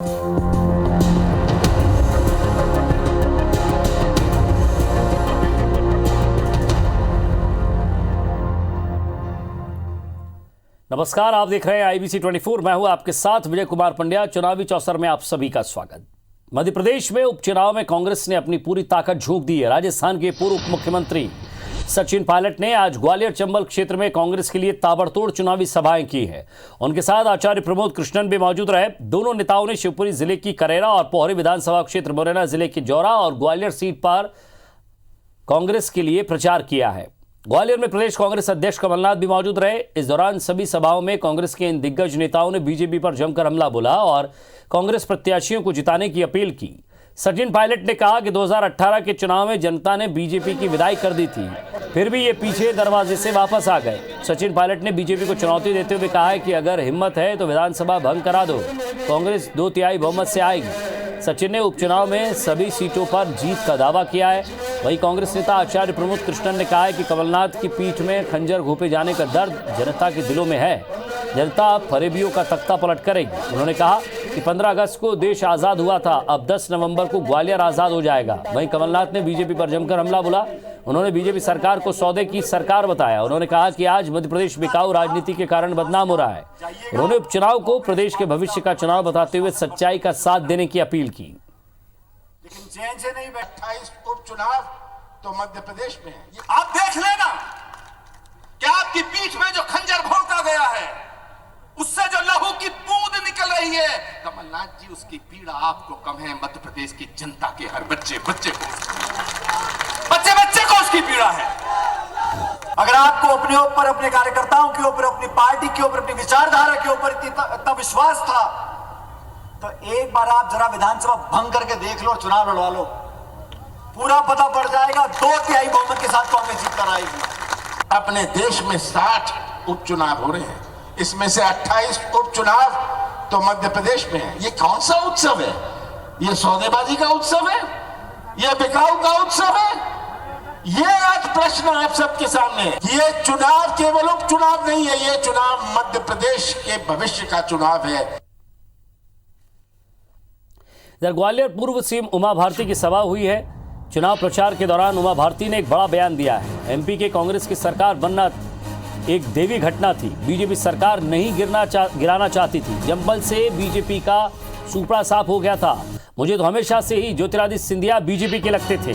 नमस्कार, आप देख रहे हैं IBC 24। मैं हूं आपके साथ विजय कुमार पंड्या। चुनावी चौसर में आप सभी का स्वागत। मध्य प्रदेश में उपचुनाव में कांग्रेस ने अपनी पूरी ताकत झोंक दी है। राजस्थान के पूर्व उप मुख्यमंत्री सचिन पायलट ने आज ग्वालियर चंबल क्षेत्र में कांग्रेस के लिए ताबड़तोड़ चुनावी सभाएं की हैं। उनके साथ आचार्य प्रमोद कृष्णन भी मौजूद रहे। दोनों नेताओं ने शिवपुरी जिले की करेरा और पोहरी विधानसभा क्षेत्र, मुरैना जिले की जौरा और ग्वालियर सीट पर कांग्रेस के लिए प्रचार किया है। ग्वालियर में प्रदेश कांग्रेस अध्यक्ष कमलनाथ भी मौजूद रहे। इस दौरान सभी सभाओं में कांग्रेस के इन दिग्गज नेताओं ने बीजेपी पर जमकर हमला बोला और कांग्रेस प्रत्याशियों को जिताने की अपील की। सचिन पायलट ने कहा कि 2018 के चुनाव में जनता ने बीजेपी की विदाई कर दी थी, फिर भी ये पीछे दरवाजे से वापस आ गए। सचिन पायलट ने बीजेपी को चुनौती देते हुए कहा है कि अगर हिम्मत है तो विधानसभा भंग करा दो, कांग्रेस 2/3 बहुमत से आएगी। सचिन ने उपचुनाव में सभी सीटों पर जीत का दावा किया है। वहीं कांग्रेस नेता आचार्य प्रमोद कृष्णन ने कहा है कि कमलनाथ की पीठ में खंजर घोंपे जाने का दर्द जनता के दिलों में है। जनता फरेबियों का तख्ता पलट करेगी। उन्होंने कहा कि 15 अगस्त को देश आज़ाद हुआ था, अब 10 नवंबर को ग्वालियर आज़ाद हो जाएगा। वहीं कमलनाथ ने बीजेपी पर जमकर हमला बोला। उन्होंने बीजेपी सरकार को सौदे की सरकार बताया। उन्होंने कहा कि आज मध्य प्रदेश बिकाऊ राजनीति के कारण बदनाम हो रहा है। उन्होंने उपचुनाव को प्रदेश के भविष्य का चुनाव बताते हुए सच्चाई का साथ देने की अपील की। लेकिन चैन से नहीं बैठा। 28 उपचुनाव तो मध्य प्रदेश में है। आप देख लेना कि आपकी पीठ में जो खंजर भोंका गया है, उससे जो लहू की बूंद निकल रही है, कमलनाथ जी, उसकी पीड़ा आपको कम है। मध्य प्रदेश की जनता के हर बच्चे बच्चे को उसकी पीड़ा है। अगर आपको अपने ऊपर, अपने कार्यकर्ताओं के ऊपर, अपनी पार्टी के ऊपर, अपनी विचारधारा के ऊपर इतना विश्वास था तो एक बार आप जरा विधानसभा भंग करके देख लो और चुनाव लड़वा लो, पूरा पता पड़ जाएगा। 2/3 बहुमत के साथ कांग्रेस जीत कर आएगी। अपने देश में 60 उपचुनाव हो रहे हैं, इसमें से 28 उपचुनाव तो मध्य प्रदेश में है। ये कौन सा उत्सव है? ये सौदेबाजी का उत्सव है? ये बिकाऊ का उत्सव है? ये आज प्रश्न आप सबके सामने है। ये चुनाव केवल उपचुनाव नहीं है, ये चुनाव मध्य प्रदेश के भविष्य का चुनाव है। इधर ग्वालियर पूर्व सीएम उमा भारती की सभा हुई है। चुनाव प्रचार के दौरान उमा भारती ने एक बड़ा बयान दिया है। एमपी के कांग्रेस की सरकार बनना एक देवी घटना थी। बीजेपी सरकार नहीं गिराना चाहती थी। चंबल से बीजेपी का सुपड़ा साफ हो गया था। मुझे तो हमेशा से ही ज्योतिरादित्य सिंधिया बीजेपी के लगते थे।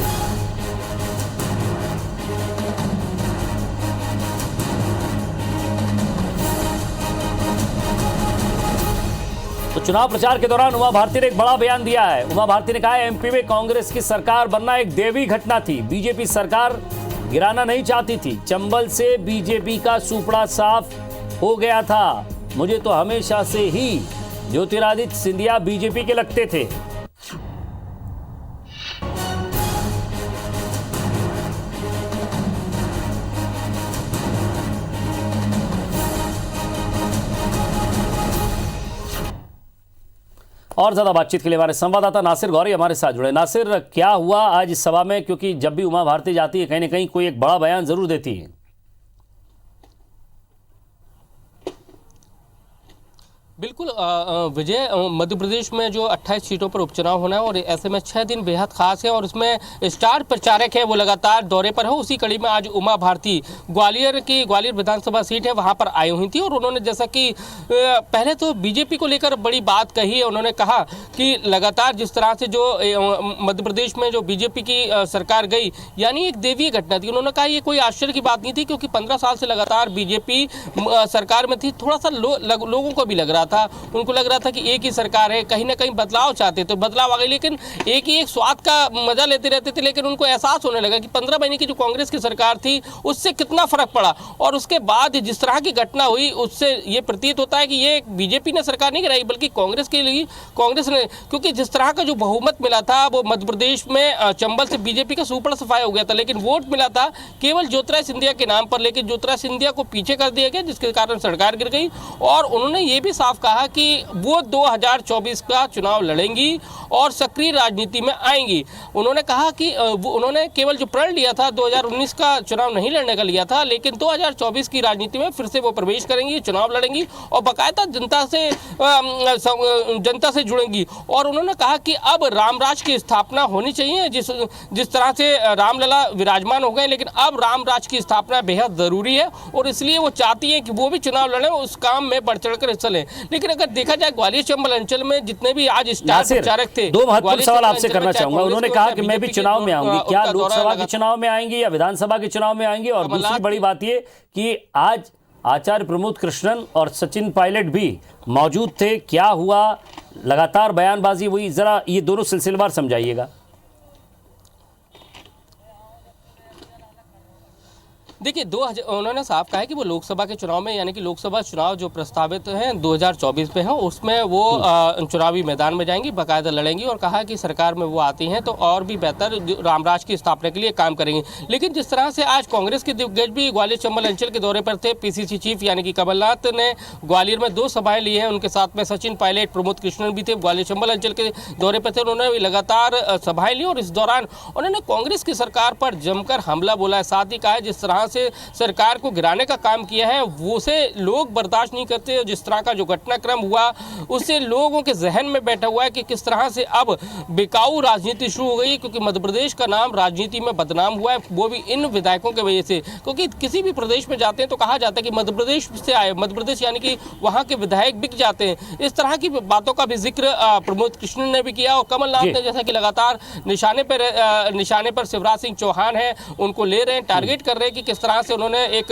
तो चुनाव प्रचार के दौरान उमा भारती ने एक बड़ा बयान दिया है। उमा भारती ने कहा है, एमपी में कांग्रेस की सरकार बनना एक देवी घटना थी। बीजेपी सरकार गिराना नहीं चाहती थी। चंबल से बीजेपी का सुपड़ा साफ हो गया था। मुझे तो हमेशा से ही ज्योतिरादित्य सिंधिया बीजेपी के लगते थे। और ज्यादा बातचीत के लिए हमारे संवाददाता नासिर गौरी हमारे साथ जुड़े। नासिर, क्या हुआ आज इस सभा में? क्योंकि जब भी उमा भारती जाती है, कहीं ना कहीं कोई एक बड़ा बयान जरूर देती है। बिल्कुल विजय, मध्य प्रदेश में जो 28 सीटों पर उपचुनाव होना है और ऐसे में 6 दिन बेहद खास है और इसमें स्टार प्रचारक है वो लगातार दौरे पर है। उसी कड़ी में आज उमा भारती ग्वालियर विधानसभा सीट है वहां पर आई हुई थी और उन्होंने जैसा कि पहले तो बीजेपी को लेकर बड़ी बात कही है। उन्होंने कहा कि लगातार जिस तरह से जो मध्य प्रदेश में जो बीजेपी की सरकार गई, यानी एक देवीय घटना थी। उन्होंने कहा ये कोई आश्चर्य की बात नहीं थी, क्योंकि 15 साल से लगातार बीजेपी सरकार में थी। थोड़ा सा लोगों को भी लग रहा था, उनको लग रहा था कि एक ही सरकार है, कहीं ना कहीं बदलाव चाहते तो बदलाव आ गए, लेकिन एक ही एक स्वाद का मजा लेते रहते थे। लेकिन उनको एहसास होने लगा कि 15 महीने की जो कांग्रेस की सरकार थी उससे कितना फर्क पड़ा। और उसके बाद जिस तरह की घटना हुई उससे ये प्रतीत होता है कि ये बीजेपी ने सरकार नहीं गिराई, बल्कि कांग्रेस के लिए कांग्रेस ने, क्योंकि जिस तरह का जो बहुमत मिला था वो मध्य प्रदेश में चंबल से बीजेपी का सुपड़ा सफाया हो गया था, लेकिन वोट मिला था केवल ज्योतिरादित्य सिंधिया के नाम पर। लेकिन ज्योतिरादित्य सिंधिया को पीछे कर दिया गया, जिसके कारण सरकार गिर गई। और उन्होंने ये भी साफ कहा कि वो 2024 का चुनाव लड़ेंगी और सक्रिय राजनीति में आएंगी। उन्होंने कहा कि उन्होंने केवल जो प्रण लिया था 2019 का चुनाव नहीं लड़ने का लिया था, लेकिन 2024 की राजनीति में फिर से वो प्रवेश करेंगी, चुनाव लड़ेंगी और बाकायदा जनता से जुड़ेंगी। और उन्होंने कहा कि अब रामराज की स्थापना होनी चाहिए। जिस तरह से रामलला विराजमान हो गए, लेकिन अब रामराज की स्थापना बेहद जरूरी है और इसलिए वो चाहती हैं कि वो भी चुनाव लड़ें, उस काम में बढ़ चढ़कर हिस्सा लें। लेकिन अगर देखा जाए ग्वालियर चंबल अंचल में जितने भी आज स्टार प्रचारक थे, दो महत्वपूर्ण सवाल आपसे करना चाहूंगा। उन्होंने कहा कि मैं भी चुनाव में आऊंगी, क्या लोकसभा के चुनाव में आएंगी या विधानसभा के चुनाव में आएंगी? और दूसरी बड़ी बात ये कि आज आचार्य प्रमोद कृष्णन और सचिन पायलट भी मौजूद थे, क्या हुआ? लगातार बयानबाजी हुई, जरा ये दोनों सिलसिलेवार समझाइएगा। देखिए, उन्होंने साफ कहा है कि वो लोकसभा के चुनाव में, यानी कि लोकसभा चुनाव जो प्रस्तावित हैं 2024 पे हैं, उसमें वो चुनावी मैदान में जाएंगी, बाकायदा लड़ेंगी और कहा कि सरकार में वो आती हैं तो और भी बेहतर रामराज की स्थापना के लिए काम करेंगी। लेकिन जिस तरह से आज कांग्रेस के दिग्गज भी ग्वालियर चंबल अंचल के दौरे पर थे, पीसीसी चीफ यानी कि कमलनाथ ने ग्वालियर में 2 सभाएं ली हैं, उनके साथ में सचिन पायलट, प्रमोद कृष्णन भी थे, ग्वालियर चंबल अंचल के दौरे पर थे। उन्होंने लगातार सभाएं ली और इस दौरान उन्होंने कांग्रेस की सरकार पर जमकर हमला बोला है। साथ ही कहा जिस तरह से सरकार को गिराने का काम किया है वो से लोग बर्दाश्त नहीं करते। जिस तरह का जो घटनाक्रम हुआ उससे लोगों के जहन में बैठा हुआ है कि किस तरह से अब बिकाऊ राजनीति शुरू हो गई, क्योंकि मध्य प्रदेश का नाम राजनीति में बदनाम हुआ है, वो भी इन विधायकों की वजह से। क्योंकि किसी भी प्रदेश में जाते हैं तो कहा जाता है कि मध्य प्रदेश से आए, मध्य प्रदेश यानी कि वहाँ के विधायक बिक जाते हैं। इस तरह की बातों का भी जिक्र प्रमोद कृष्णन ने भी किया और कमलनाथ ने, जैसा कि लगातार निशाने पर शिवराज सिंह चौहान है, उनको ले रहे हैं, टारगेट कर रहे हैं कि किस तरह से उन्होंने एक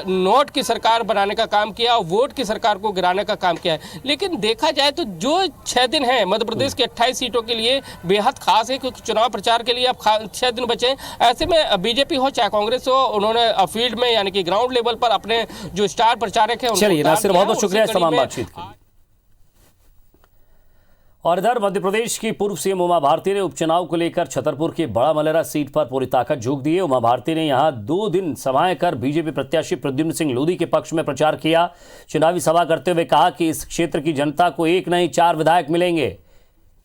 नोट की सरकार बनाने का काम किया और वोट की सरकार को गिराने का काम किया है। लेकिन देखा जाए तो जो 6 दिन है मध्य प्रदेश के 28 सीटों के लिए बेहद खास है, क्योंकि चुनाव प्रचार के लिए अब 6 दिन बचे। ऐसे में बीजेपी हो चाहे कांग्रेस हो, उन्होंने फील्ड में यानी कि ग्राउंड लेवल पर अपने जो स्टार प्रचारक है, चलिए नासिर, बहुत बहुत शुक्रिया तमाम बातचीत के लिए। और इधर मध्य प्रदेश की पूर्व सीएम उमा भारती ने उपचुनाव को लेकर छतरपुर की बड़ा मलेरा सीट पर पूरी ताकत झोंक दी है। उमा भारती ने यहां 2 दिन सभाएं कर बीजेपी प्रत्याशी प्रद्युम्न सिंह लोधी के पक्ष में प्रचार किया। चुनावी सभा करते हुए कहा कि इस क्षेत्र की जनता को एक नहीं 4 विधायक मिलेंगे,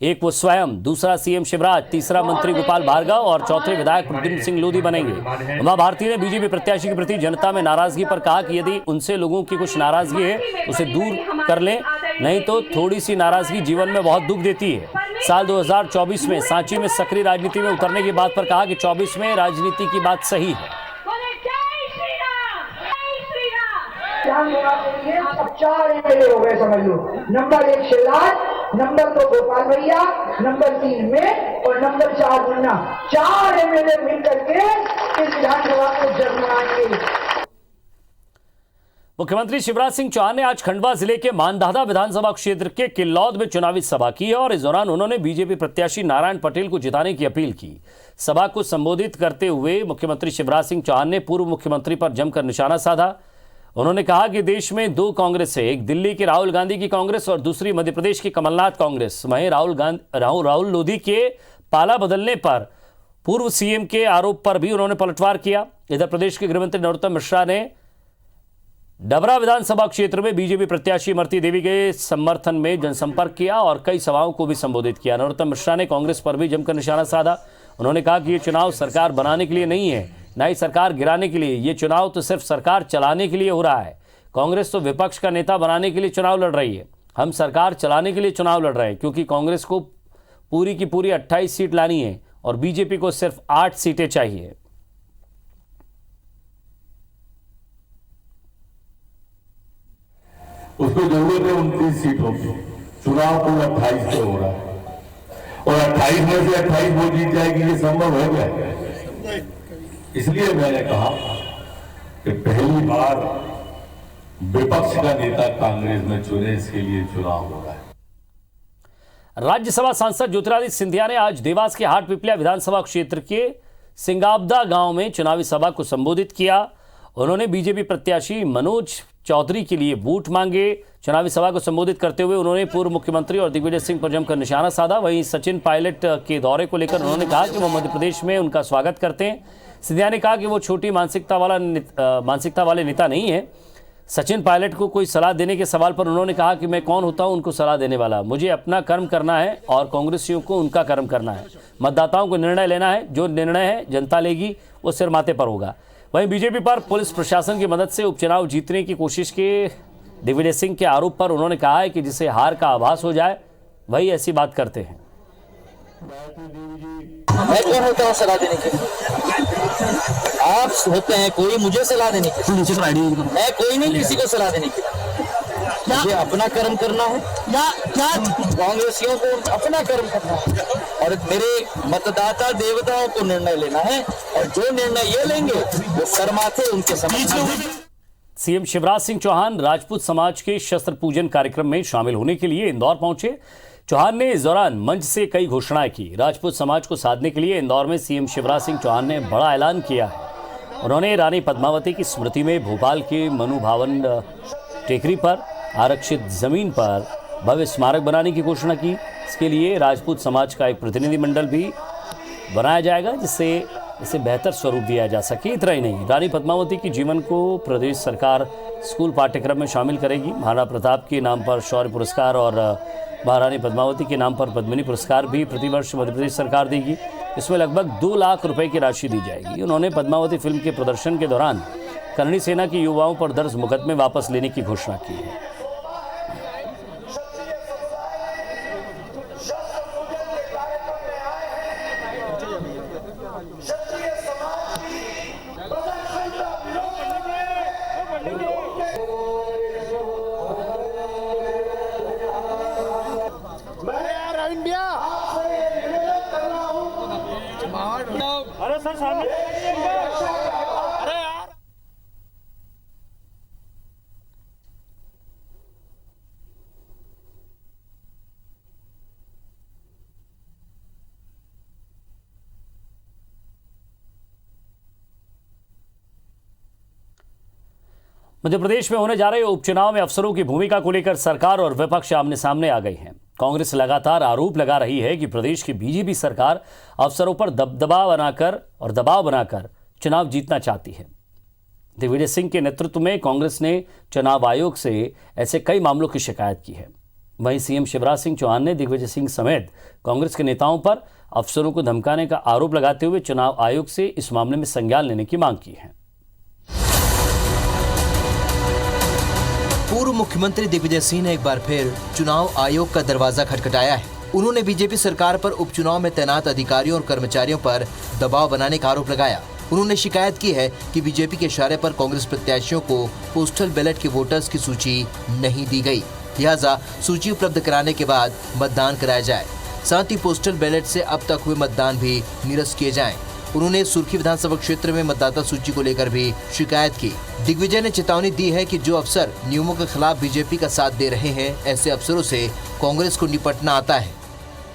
एक वो स्वयं, दूसरा सीएम शिवराज, तीसरा मंत्री गोपाल भार्गव और चौथे विधायक प्रद्युम्न सिंह लोधी बनेंगे। उमा भारती ने बीजेपी प्रत्याशी के प्रति जनता में नाराजगी पर कहा कि यदि उनसे लोगों की कुछ नाराजगी है उसे दूर कर लें, नहीं तो थोड़ी सी नाराजगी जीवन में बहुत दुख देती है। साल 2024 में सांची में सक्रिय राजनीति में उतरने की बात पर कहा कि 24 में राजनीति की बात सही है। अब 4 एमएलए हो गए समझ लो। नंबर 1 शिवराज, नंबर 2 गोपाल भैया, नंबर 3 में और नंबर 4 मुन्ना। 4 एमएलए मिलकर के इस विधानसभा को जगमगाएंगे। मुख्यमंत्री शिवराज सिंह चौहान ने आज खंडवा जिले के मानधाता विधानसभा क्षेत्र के किल्लौद में चुनावी सभा की और इस दौरान उन्होंने बीजेपी प्रत्याशी नारायण पटेल को जिताने की अपील की। सभा को संबोधित करते हुए मुख्यमंत्री शिवराज सिंह चौहान ने पूर्व मुख्यमंत्री पर जमकर निशाना साधा। उन्होंने कहा कि देश में 2 कांग्रेस है, एक दिल्ली के राहुल गांधी की कांग्रेस और दूसरी मध्य प्रदेश की कमलनाथ कांग्रेस। वहीं राहुल लोधी के पाला बदलने पर पूर्व सीएम के आरोप पर भी उन्होंने पलटवार किया। इधर प्रदेश के गृहमंत्री नरोत्तम मिश्रा ने डबरा विधानसभा क्षेत्र में बीजेपी प्रत्याशी इमरती देवी के समर्थन में जनसंपर्क किया और कई सभाओं को भी संबोधित किया। नरोत्तम मिश्रा ने कांग्रेस पर भी जमकर निशाना साधा। उन्होंने कहा कि ये चुनाव सरकार बनाने के लिए नहीं है, न ही सरकार गिराने के लिए। ये चुनाव तो सिर्फ सरकार चलाने के लिए हो रहा है। कांग्रेस तो विपक्ष का नेता बनाने के लिए चुनाव लड़ रही है, हम सरकार चलाने के लिए चुनाव लड़ रहे हैं, क्योंकि कांग्रेस को पूरी की पूरी 28 सीट लानी है और बीजेपी को सिर्फ 8 सीटें चाहिए। उसको जरूरत है 29 सीटों की। चुनाव को 28 पे हो रहा है और 28 में से 28 वो जीत जाएगी, ये संभव है क्या? इसलिए मैंने कहा कि पहली बार विपक्ष का नेता कांग्रेस में चुने, इसके लिए चुनाव हो रहा है। राज्यसभा सांसद ज्योतिरादित्य सिंधिया ने आज देवास के हाटपिपलिया विधानसभा क्षेत्र के सिंगाबदा गांव में चुनावी सभा को संबोधित किया। उन्होंने बीजेपी प्रत्याशी मनोज चौधरी के लिए वोट मांगे। चुनावी सभा को संबोधित करते हुए उन्होंने पूर्व मुख्यमंत्री और दिग्विजय सिंह पर जमकर निशाना साधा। वहीं सचिन पायलट के दौरे को लेकर उन्होंने कहा कि वो मध्य प्रदेश में उनका स्वागत करते हैं। सिंधिया ने कहा कि वो छोटी मानसिकता वाले नेता नहीं है, सचिन पायलट को कोई सलाह देने के सवाल पर उन्होंने कहा कि मैं कौन होता हूं उनको सलाह देने वाला, मुझे अपना कर्म करना है और कांग्रेसियों को उनका कर्म करना है। मतदाताओं को निर्णय लेना है, जो निर्णय है जनता लेगी वो सिर माथे पर होगा। वहीं बीजेपी पर पुलिस प्रशासन की मदद से उपचुनाव जीतने की कोशिश के दिग्विजय सिंह के आरोप पर उन्होंने कहा है कि जिसे हार का आभास हो जाए वही ऐसी बात करते हैं। मैं कौन होता हूँ सलाह देने के? आप होते हैं कोई मुझे सलाह देने के? मैं कोई नहीं किसी को सलाह देने के। मुझे अपना कर्म करना है या क्या कांग्रेसियों को अपना कर्म करना है और मेरे मतदाता देवताओं को निर्णय लेना है और जो निर्णय ये लेंगे वो शर्माते उनके समक्ष। सीएम शिवराज सिंह चौहान राजपूत समाज के शस्त्र पूजन कार्यक्रम में शामिल होने के लिए इंदौर पहुंचे। चौहान ने इस दौरान मंच से कई घोषणाएं की। राजपूत समाज को साधने के लिए इंदौर में सीएम शिवराज सिंह चौहान ने बड़ा ऐलान किया है। उन्होंने रानी पद्मावती की स्मृति में भोपाल के मनु भवन टेकरी पर आरक्षित जमीन पर भव्य स्मारक बनाने की घोषणा की। इसके लिए राजपूत समाज का एक प्रतिनिधिमंडल भी बनाया जाएगा जिससे इसे बेहतर स्वरूप दिया जा सके। इतना ही नहीं, रानी पद्मावती की जीवन को प्रदेश सरकार स्कूल पाठ्यक्रम में शामिल करेगी। महाराणा प्रताप के नाम पर शौर्य पुरस्कार और महारानी पद्मावती के नाम पर पद्मिनी पुरस्कार भी प्रतिवर्ष मध्य प्रदेश सरकार देगी। इसमें लगभग 2 लाख रुपए की राशि दी जाएगी। उन्होंने पद्मावती फिल्म के प्रदर्शन के दौरान करणी सेना के युवाओं पर दर्ज मुकदमे वापस लेने की घोषणा की है। अरे सर सामने अरे यार मध्य प्रदेश में होने जा रहे उपचुनाव में अफसरों की भूमिका को लेकर सरकार और विपक्ष आमने सामने आ गई हैं। कांग्रेस लगातार आरोप लगा रही है कि प्रदेश की बीजेपी सरकार अफसरों पर दबाव बनाकर चुनाव जीतना चाहती है। दिग्विजय सिंह के नेतृत्व में कांग्रेस ने चुनाव आयोग से ऐसे कई मामलों की शिकायत की है। वहीं सीएम शिवराज सिंह चौहान ने दिग्विजय सिंह समेत कांग्रेस के नेताओं पर अफसरों को धमकाने का आरोप लगाते हुए चुनाव आयोग से इस मामले में संज्ञान लेने की मांग की है। पूर्व मुख्यमंत्री दिग्विजय सिंह ने एक बार फिर चुनाव आयोग का दरवाजा खटखटाया है। उन्होंने बीजेपी सरकार पर उपचुनाव में तैनात अधिकारियों और कर्मचारियों पर दबाव बनाने का आरोप लगाया। उन्होंने शिकायत की है कि बीजेपी के इशारे पर कांग्रेस प्रत्याशियों को पोस्टल बैलेट के वोटर्स की सूची नहीं दी गई, लिहाजा सूची उपलब्ध कराने के बाद मतदान कराया जाए। साथ ही पोस्टल बैलेट से अब तक हुए मतदान भी निरस्त किए जाएं। उन्होंने सुर्खी विधानसभा क्षेत्र में मतदाता सूची को लेकर भी शिकायत की। दिग्विजय ने चेतावनी दी है कि जो अफसर नियमों के खिलाफ बीजेपी का साथ दे रहे हैं, ऐसे अफसरों से कांग्रेस को निपटना आता है।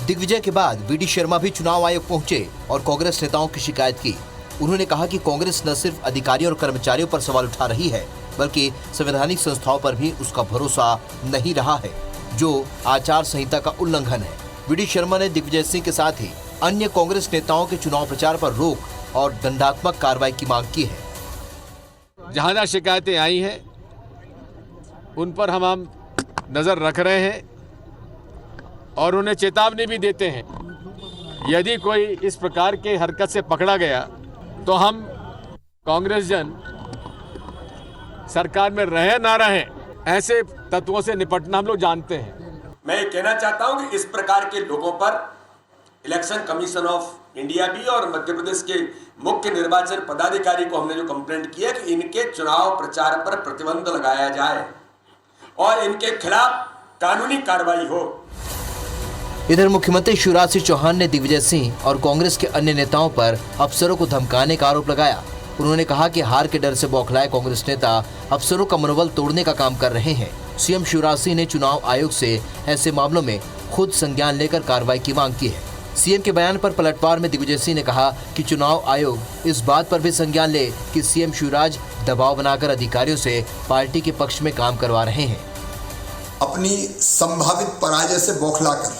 दिग्विजय के बाद वीडी शर्मा भी चुनाव आयोग पहुंचे और कांग्रेस नेताओं की शिकायत की। उन्होंने कहा कि कांग्रेस न सिर्फ अधिकारियों और कर्मचारियों पर सवाल उठा रही है, बल्कि संवैधानिक संस्थाओं पर भी उसका भरोसा नहीं रहा है, जो आचार संहिता का उल्लंघन है। वीडी शर्मा ने दिग्विजय सिंह के साथ ही अन्य कांग्रेस नेताओं के चुनाव प्रचार पर रोक और दंडात्मक कार्रवाई की मांग की है। जहां जहां शिकायतें आई हैं उन पर हम नजर रख रहे हैं और उन्हें चेतावनी भी देते हैं। यदि कोई इस प्रकार के हरकत से पकड़ा गया तो हम कांग्रेस जन सरकार में रहे ना रहे, ऐसे तत्वों से निपटना हम लोग जानते हैं। मैं ये कहना चाहता हूं कि इस प्रकार के लोगों पर इलेक्शन कमीशन ऑफ इंडिया भी और मध्य प्रदेश के मुख्य निर्वाचन पदाधिकारी को हमने जो कंप्लेंट की है कि इनके चुनाव प्रचार पर प्रतिबंध लगाया जाए और इनके खिलाफ कानूनी कार्रवाई हो। इधर मुख्यमंत्री शिवराज सिंह चौहान ने दिग्विजय सिंह और कांग्रेस के अन्य नेताओं पर अफसरों को धमकाने का आरोप लगाया। उन्होंने कहा कि हार के डर से बौखलाए कांग्रेस नेता अफसरों का मनोबल तोड़ने का काम कर रहे हैं। सीएम शिवराज सिंह ने चुनाव आयोग से ऐसे मामलों में खुद संज्ञान लेकर कार्रवाई की मांग की है। सीएम के बयान पर पलटवार में दिग्विजय सिंह ने कहा कि चुनाव आयोग इस बात पर भी संज्ञान ले कि सीएम शिवराज दबाव बनाकर अधिकारियों से पार्टी के पक्ष में काम करवा रहे हैं। अपनी संभावित पराजय से बौखलाकर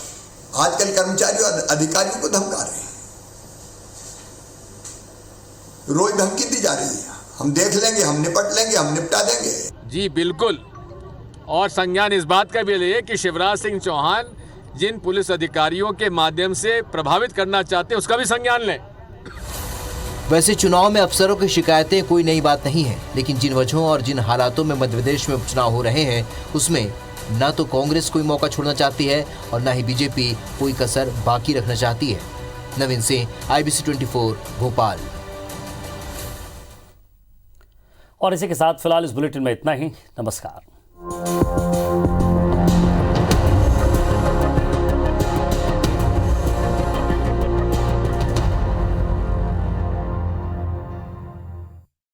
आजकल कर्मचारियों और अधिकारियों को धमका रहे हैं। रोज धमकी दी जा रही है, हम देख लेंगे, हम निपट लेंगे, हम निपटा देंगे। जी बिल्कुल, और संज्ञान इस बात का भी ले कि शिवराज सिंह चौहान जिन पुलिस अधिकारियों के माध्यम से प्रभावित करना चाहते हैं उसका भी संज्ञान लें। वैसे चुनाव में अफसरों की शिकायतें कोई नई बात नहीं है, लेकिन जिन वजहों और जिन हालातों में मध्य प्रदेश में उपचुनाव हो रहे हैं उसमें न तो कांग्रेस कोई मौका छोड़ना चाहती है और न ही बीजेपी कोई कसर बाकी रखना चाहती है। नवीन सिंह, IBC 24, भोपाल। और इसी के साथ फिलहाल इस बुलेटिन में इतना ही। नमस्कार।